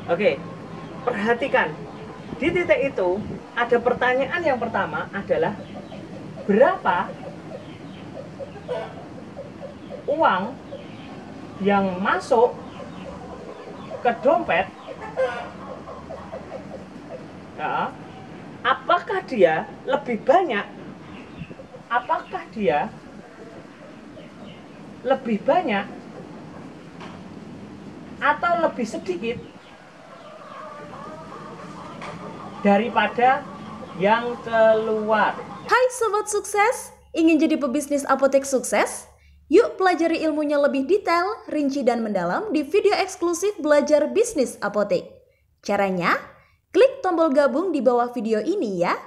Oke, perhatikan. Di titik itu ada pertanyaan yang pertama adalah berapa uang yang masuk ke dompet, ya, apakah dia lebih banyak, apakah dia lebih banyak atau lebih sedikit daripada yang keluar. Hai Sobat Sukses, ingin jadi pebisnis apotek sukses? Yuk pelajari ilmunya lebih detail, rinci dan mendalam di video eksklusif belajar bisnis apotek. Caranya, klik tombol gabung di bawah video ini ya.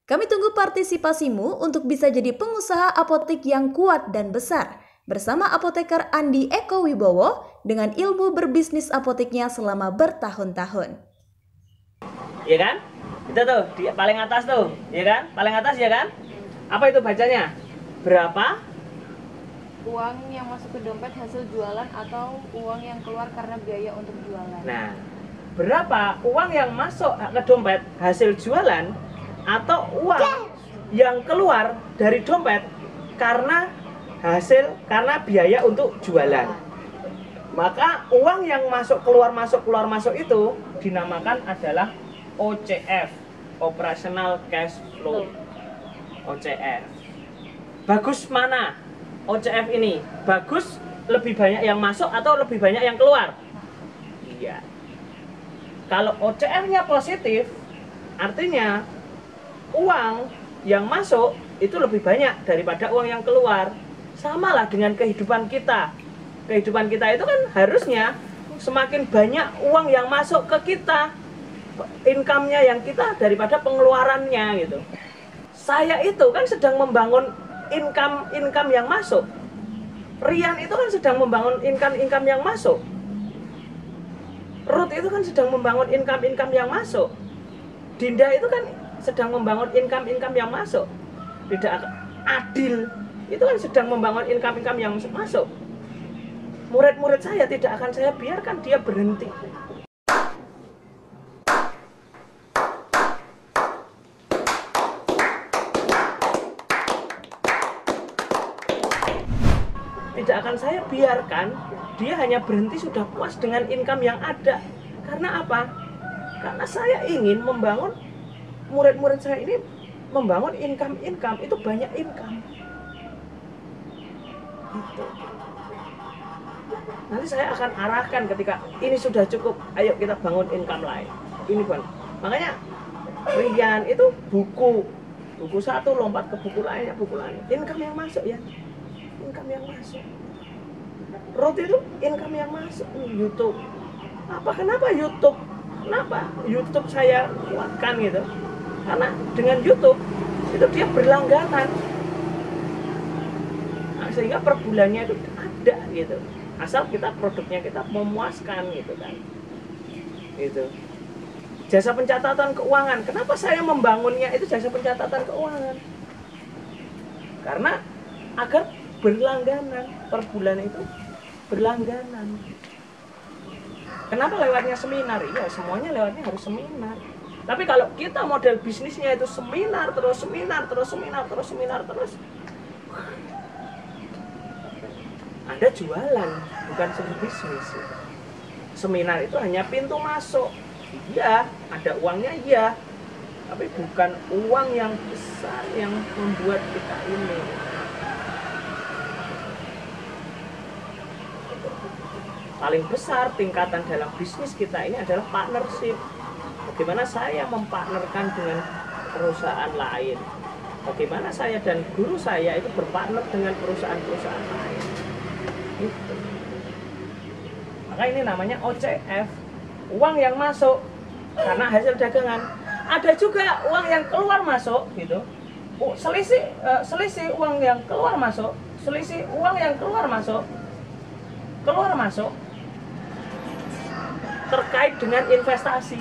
Kami tunggu partisipasimu untuk bisa jadi pengusaha apotek yang kuat dan besar bersama apoteker Andi Eko Wibowo dengan ilmu berbisnis apoteknya selama bertahun-tahun. Ya kan? Itu tuh di paling atas tuh, ya kan? Paling atas ya kan? Apa itu bacanya? Berapa uang yang masuk ke dompet hasil jualan atau uang yang keluar karena biaya untuk jualan. Nah, berapa uang yang masuk ke dompet hasil jualan atau uang yang keluar dari dompet karena biaya untuk jualan. Maka uang yang masuk keluar masuk itu dinamakan adalah OCF, Operational Cash Flow. OCF. Bagus mana OCF ini? Bagus lebih banyak yang masuk atau lebih banyak yang keluar? Iya. Kalau OCF-nya positif, artinya uang yang masuk itu lebih banyak daripada uang yang keluar. Sama lah dengan kehidupan kita. Kehidupan kita itu kan harusnya semakin banyak uang yang masuk ke kita, income-nya yang kita daripada pengeluarannya gitu. Saya itu kan sedang membangun income yang masuk. Rian itu kan sedang membangun income yang masuk. Ruth itu kan sedang membangun income yang masuk. Dinda itu kan sedang membangun income yang masuk. Tidak Adil itu kan sedang membangun income yang masuk. Murid-murid saya tidak akan saya biarkan dia berhenti. Tidak akan saya biarkan dia hanya berhenti sudah puas dengan income yang ada. Karena apa? Karena saya ingin membangun murid-murid saya ini membangun income itu banyak income. Gitu. Nanti saya akan arahkan ketika ini sudah cukup, ayo kita bangun income lain. Ini kan. Makanya Rian itu buku satu lompat ke buku lainnya, income yang masuk ya. Income yang masuk. Ruth itu income yang masuk. YouTube. Kenapa YouTube? Kenapa YouTube saya kuatkan gitu? Karena dengan YouTube itu dia berlangganan. Nah, sehingga per bulannya itu ada gitu. Asal kita produknya kita memuaskan gitu kan. Gitu. Jasa pencatatan keuangan. Kenapa saya membangunnya itu jasa pencatatan keuangan? Karena agar berlangganan per bulan itu berlangganan. Kenapa lewatnya seminar? Iya, semuanya lewatnya harus seminar. Tapi kalau kita model bisnisnya itu seminar terus, Anda jualan, bukan sebuah bisnis. Seminar itu hanya pintu masuk. Iya, ada uangnya iya. Tapi bukan uang yang besar yang membuat kita ini. Paling besar tingkatan dalam bisnis kita ini adalah partnership. Bagaimana saya mempartnerkan dengan perusahaan lain. Bagaimana saya dan guru saya itu berpartner dengan perusahaan-perusahaan lain. Gitu. Maka ini namanya OCF, uang yang masuk karena hasil dagangan. Ada juga uang yang keluar masuk gitu. Selisih uang yang keluar masuk, selisih uang yang keluar masuk terkait dengan investasi.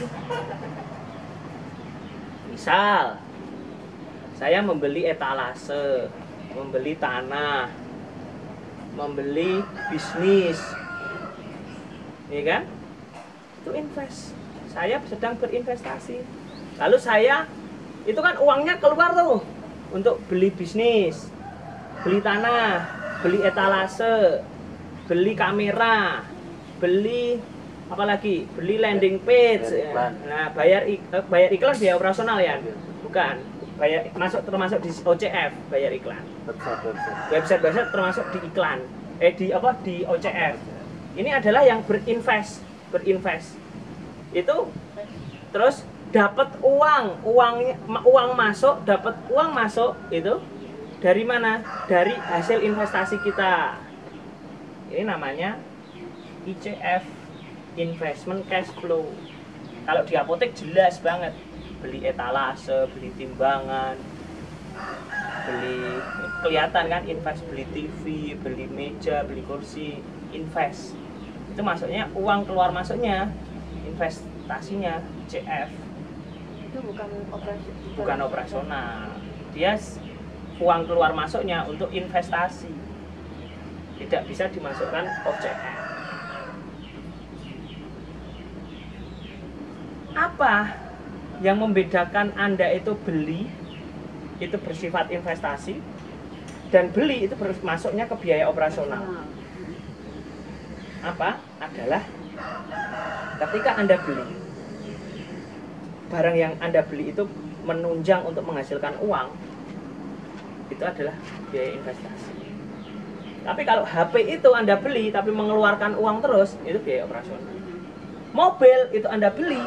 Misal, saya membeli etalase, membeli tanah, membeli bisnis, ya kan? itu invest. Saya sedang berinvestasi. Lalu saya itu kan uangnya keluar tuh untuk beli bisnis, beli tanah, beli etalase, beli kamera, beli apa lagi? Beli landing page. Nah, bayar iklan biaya operasional ya? Bukan. Bayar termasuk di OCF, bayar iklan. Website termasuk di iklan. Di OCF. Ini adalah yang berinvest. Itu terus dapat uang masuk, itu dari mana? Dari hasil investasi kita. Ini namanya ICF, investment cash flow. Kalau di apotek jelas banget, beli etalase, beli timbangan, kelihatan kan, invest, beli TV, beli meja, beli kursi, invest. Itu masuknya uang keluar masuknya, investasinya ICF. Itu bukan operasional. Dia uang keluar masuknya untuk investasi, tidak bisa dimasukkan OCF. Apa yang membedakan Anda itu beli itu bersifat investasi dan beli itu masuknya ke biaya operasional? Apa? Adalah ketika Anda beli, barang yang Anda beli itu menunjang untuk menghasilkan uang, itu adalah biaya investasi. Tapi kalau HP itu Anda beli tapi mengeluarkan uang terus, itu biaya operasional. Mobil itu Anda beli,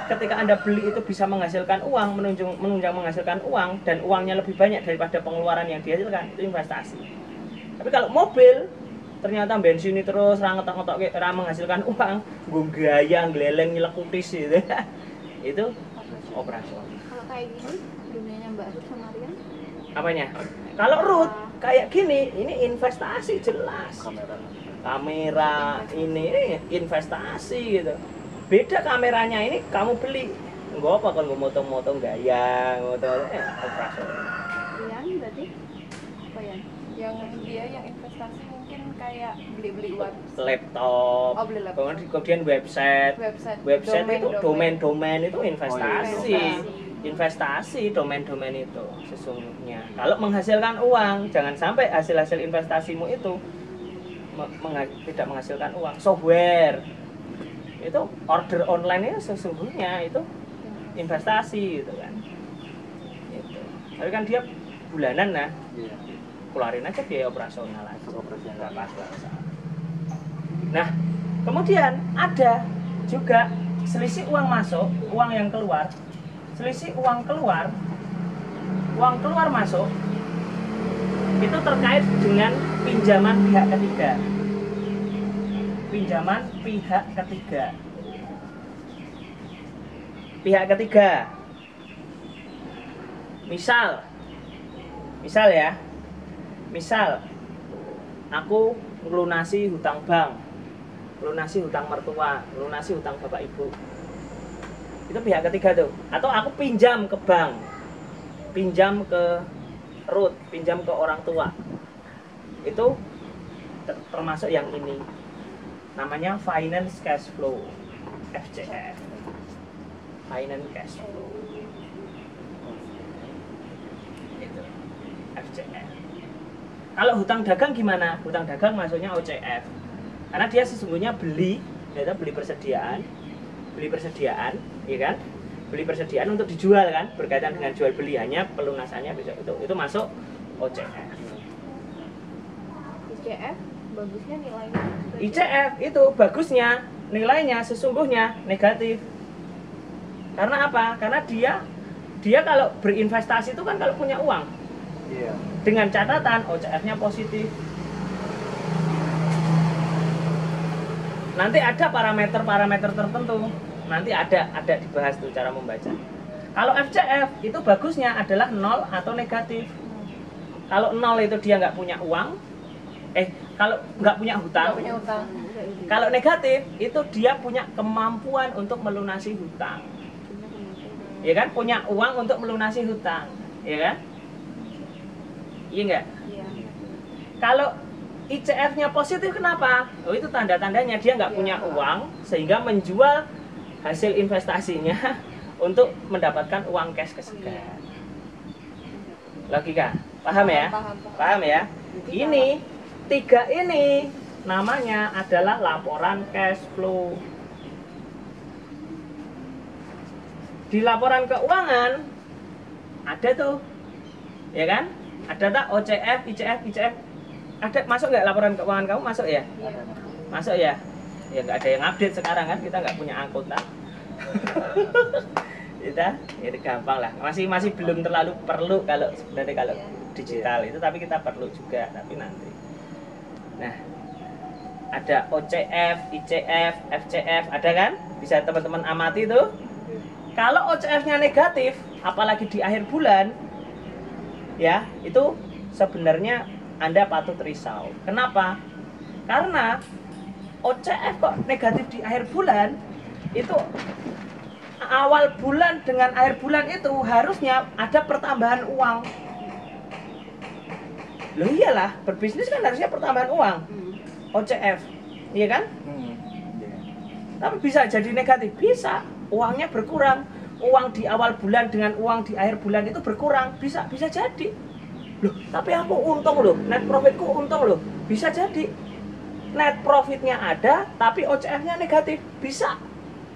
ketika Anda beli itu bisa menghasilkan uang, menunjang menghasilkan uang, dan uangnya lebih banyak daripada pengeluaran yang dihasilkan, itu investasi. Tapi kalau mobil ternyata bensin terus ranget-ranget menghasilkan uang, gue gaya ngeleleng nyelek kutis gitu. Itu operasional. Kalau kayak gini dunianya Mbak Ruth sama Rian? Apanya? Kalau Ruth kayak gini, ini investasi jelas. Kamera ini investasi gitu. Beda kameranya ini kamu beli. Enggak apa kan gue motong-motong gaya, operasional. Rian berarti apa ya? Yang dia yang investasi mungkin kayak beli laptop, beli laptop. Kemudian website itu domain itu investasi domain itu sesungguhnya. Kalau menghasilkan uang, jangan sampai hasil investasimu itu tidak menghasilkan uang. Software itu order online itu sesungguhnya itu investasi gitu kan. Itu. Tapi kan dia bulanan nah. Keluarin aja biaya operasional aja. Nah, kemudian ada juga selisih uang masuk, uang yang keluar. Selisih uang keluar masuk itu terkait dengan pinjaman pihak ketiga. Pihak ketiga. Misal aku melunasi hutang bank, melunasi hutang mertua, melunasi hutang bapak ibu. Itu pihak ketiga tuh. Atau aku pinjam ke bank, pinjam ke Ruth, pinjam ke orang tua. Itu termasuk yang ini. Namanya finance cash flow, FCF. Finance cash flow. Itu FCF. Kalau hutang dagang gimana? Hutang dagang masuknya OCF. Karena dia sesungguhnya beli persediaan, ya kan? Beli persediaan untuk dijual kan? Berkaitan dengan jual beli, hanya pelunasannya itu masuk OCF. ICF bagusnya nilainya. ICF itu bagusnya nilainya sesungguhnya negatif. Karena apa? Karena dia kalau berinvestasi itu kan kalau punya uang. Iya. Dengan catatan OCF-nya positif. Nanti ada parameter tertentu. Nanti ada dibahas tuh cara membaca. Kalau FCF itu bagusnya adalah 0 atau negatif. Kalau 0 itu dia nggak punya uang. Kalau nggak punya hutang. Kalau negatif itu dia punya kemampuan untuk melunasi hutang. Ya kan? Punya uang untuk melunasi hutang. Ya kan? Iya enggak? Iya. Kalau ICF-nya positif kenapa? Oh, itu tanda-tandanya dia nggak punya uang sehingga menjual hasil investasinya untuk mendapatkan uang cash kesekian. Logika, paham ya? Paham ya? Ini 3 ini namanya adalah laporan cash flow. Di laporan keuangan ada tuh, ya kan? Ada tak OCF, ICF, ICF? Ada, masuk nggak laporan keuangan kamu? Masuk ya? Masuk ya? Ya nggak ada yang update sekarang kan, kita nggak punya akuntan. Kita, ini gampang lah. Masih belum terlalu perlu kalau sebenarnya kalau digital itu, tapi kita perlu juga, tapi nanti. Nah, ada OCF, ICF, FCF, ada kan? Bisa teman-teman amati tuh. Kalau OCF-nya negatif, apalagi di akhir bulan, ya itu sebenarnya Anda patut risau. Kenapa? Karena OCF kok negatif di akhir bulan, itu awal bulan dengan akhir bulan itu harusnya ada pertambahan uang. Loh iyalah, berbisnis kan harusnya pertambahan uang. OCF, iya kan? Tapi bisa jadi negatif, bisa. Uangnya berkurang, uang di awal bulan dengan uang di akhir bulan itu berkurang, bisa jadi. Loh, tapi aku untung loh, net profitku untung loh, bisa jadi. Net profitnya ada, tapi OCF-nya negatif, bisa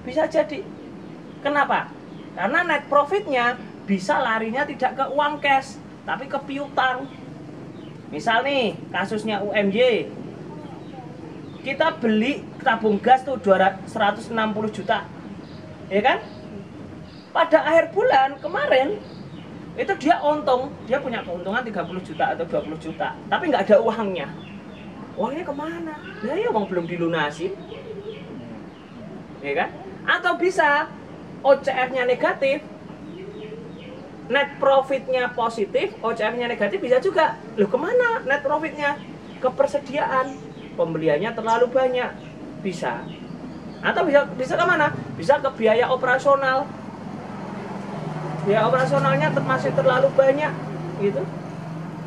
jadi. Kenapa? Karena net profitnya bisa larinya tidak ke uang cash, tapi ke piutang. Misal nih, kasusnya UMY, kita beli tabung gas tuh 160 juta, ya kan? Pada akhir bulan kemarin itu dia untung, dia punya keuntungan 30 juta atau 20 juta, tapi nggak ada uangnya. Uangnya kemana? Nah ya uang belum dilunasin, ya kan? Atau bisa OCF-nya negatif, net profitnya positif, OCF-nya negatif, bisa juga. Loh kemana net profitnya? Ke persediaan, pembeliannya terlalu banyak, bisa. Atau bisa kemana? Bisa ke biaya operasional. Biaya operasionalnya masih terlalu banyak, gitu.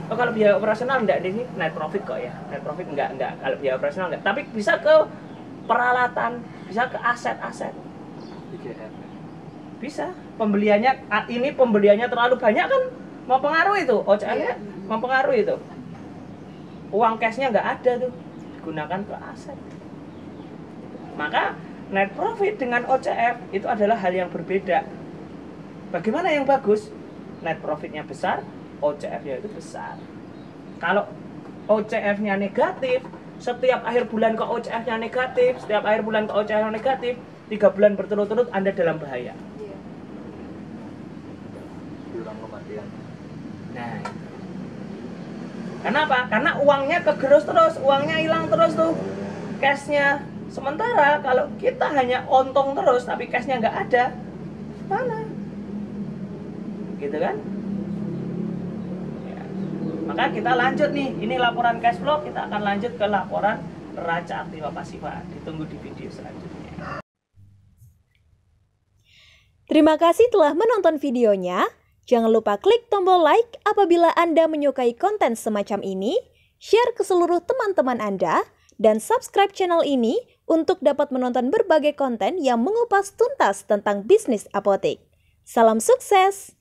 Oh, kalau biaya operasional enggak, ini net profit kok ya. Net profit enggak. Kalau biaya operasional enggak. Tapi bisa ke peralatan, bisa ke aset-aset. Bisa. Pembeliannya terlalu banyak kan mempengaruhi itu. OCF-nya mempengaruhi itu. Uang cash-nya enggak ada tuh. Digunakan ke aset. Maka net profit dengan OCF itu adalah hal yang berbeda. Bagaimana yang bagus? Net profitnya besar, OCF-nya itu besar. Kalau OCF-nya negatif, setiap akhir bulan ke OCF-nya negatif, 3 bulan berturut-turut Anda dalam bahaya. Nah, kenapa? Karena uangnya kegerus terus, uangnya hilang terus tuh, cash-nya. Sementara kalau kita hanya untung terus tapi cash-nya nggak ada, mana? Gitu kan? Ya. Maka kita lanjut nih, ini laporan cash flow, kita akan lanjut ke laporan neraca aktiva pasiva. Ditunggu di video selanjutnya. Terima kasih telah menonton videonya. Jangan lupa klik tombol like apabila Anda menyukai konten semacam ini, share ke seluruh teman-teman Anda, dan subscribe channel ini untuk dapat menonton berbagai konten yang mengupas tuntas tentang bisnis apotek. Salam sukses!